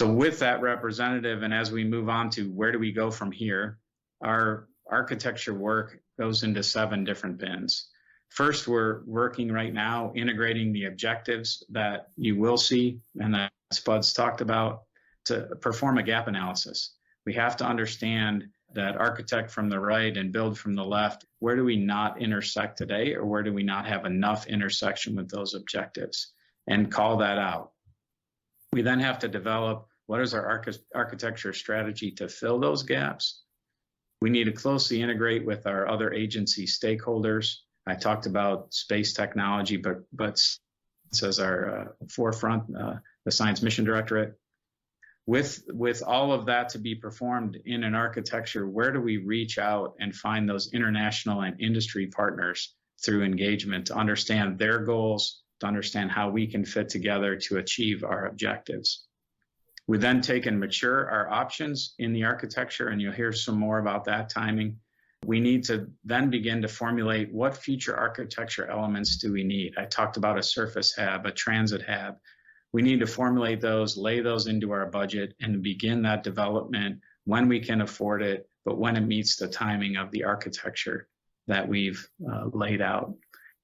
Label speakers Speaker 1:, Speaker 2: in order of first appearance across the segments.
Speaker 1: So with that representative, and as we move on to where do we go from here, our architecture work goes into 7 different bins. First, we're working right now integrating the objectives that you will see and that Spuds talked about to perform a gap analysis. We have to understand that architect from the right and build from the left, where do we not intersect today, or where do we not have enough intersection with those objectives, and call that out. We then have to develop what is our architecture strategy to fill those gaps. We need to closely integrate with our other agency stakeholders. I talked about space technology, but as our forefront, the Science Mission Directorate. With all of that to be performed in an architecture, where do we reach out and find those international and industry partners through engagement to understand their goals, to understand how we can fit together to achieve our objectives? We then take and mature our options in the architecture, and you'll hear some more about that timing. We need to then begin to formulate what future architecture elements do we need. I talked about a surface hab, a transit hab. We need to formulate those, lay those into our budget, and begin that development when we can afford it, but when it meets the timing of the architecture that we've laid out.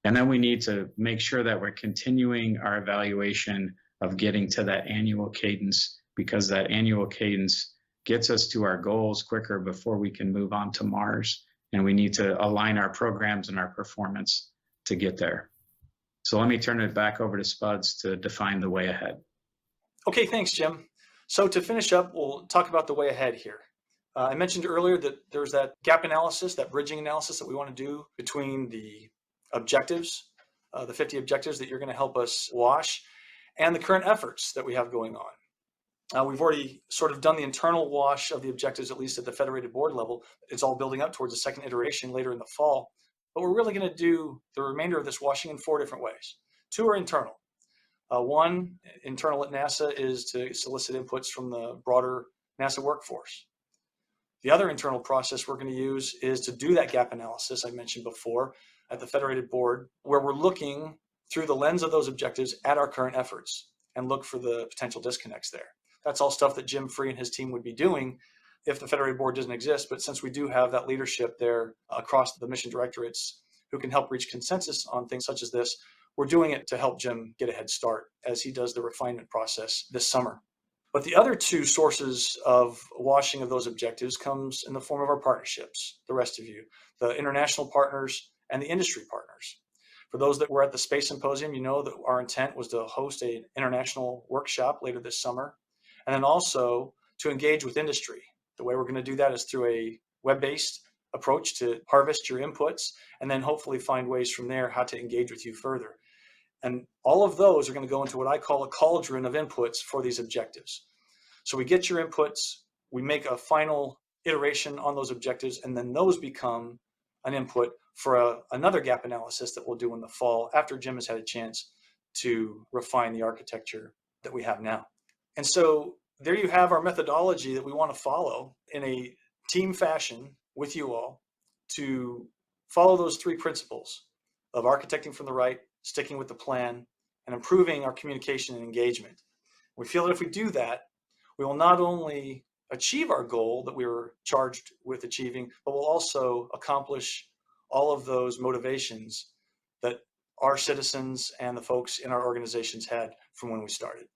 Speaker 1: And then we need to make sure that we're continuing our evaluation of getting to that annual cadence, because that annual cadence gets us to our goals quicker before we can move on to Mars. And we need to align our programs and our performance to get there. So let me turn it back over to Spuds to define the way ahead.
Speaker 2: Okay, thanks, Jim. So to finish up, we'll talk about the way ahead here. I mentioned earlier that there's that gap analysis, that bridging analysis that we want to do between the objectives, the 50 objectives that you're going to help us wash, and the current efforts that we have going on. We've already sort of done the internal wash of the objectives, at least at the federated board level. It's all building up towards a second iteration later in the fall. But we're really going to do the remainder of this washing in 4 different ways. 2 are internal. One, internal at NASA, is to solicit inputs from the broader NASA workforce. The other internal process we're going to use is to do that gap analysis I mentioned before at the federated board, where we're looking through the lens of those objectives at our current efforts and look for the potential disconnects there. That's all stuff that Jim Free and his team would be doing if the federated board doesn't exist. But since we do have that leadership there across the mission directorates who can help reach consensus on things such as this, we're doing it to help Jim get a head start as he does the refinement process this summer. But the other 2 sources of washing of those objectives comes in the form of our partnerships, the rest of you, the international partners and the industry partners. For those that were at the Space Symposium, you know that our intent was to host an international workshop later this summer, and then also to engage with industry. The way we're going to do that is through a web-based approach to harvest your inputs, and then hopefully find ways from there how to engage with you further. And all of those are going to go into what I call a cauldron of inputs for these objectives. So we get your inputs, we make a final iteration on those objectives, and then those become an input for another gap analysis that we'll do in the fall after Jim has had a chance to refine the architecture that we have now. And so there you have our methodology that we want to follow in a team fashion with you all to follow those 3 principles of architecting from the right, sticking with the plan, and improving our communication and engagement. We feel that if we do that, we will not only achieve our goal that we were charged with achieving, but we'll also accomplish all of those motivations that our citizens and the folks in our organizations had from when we started.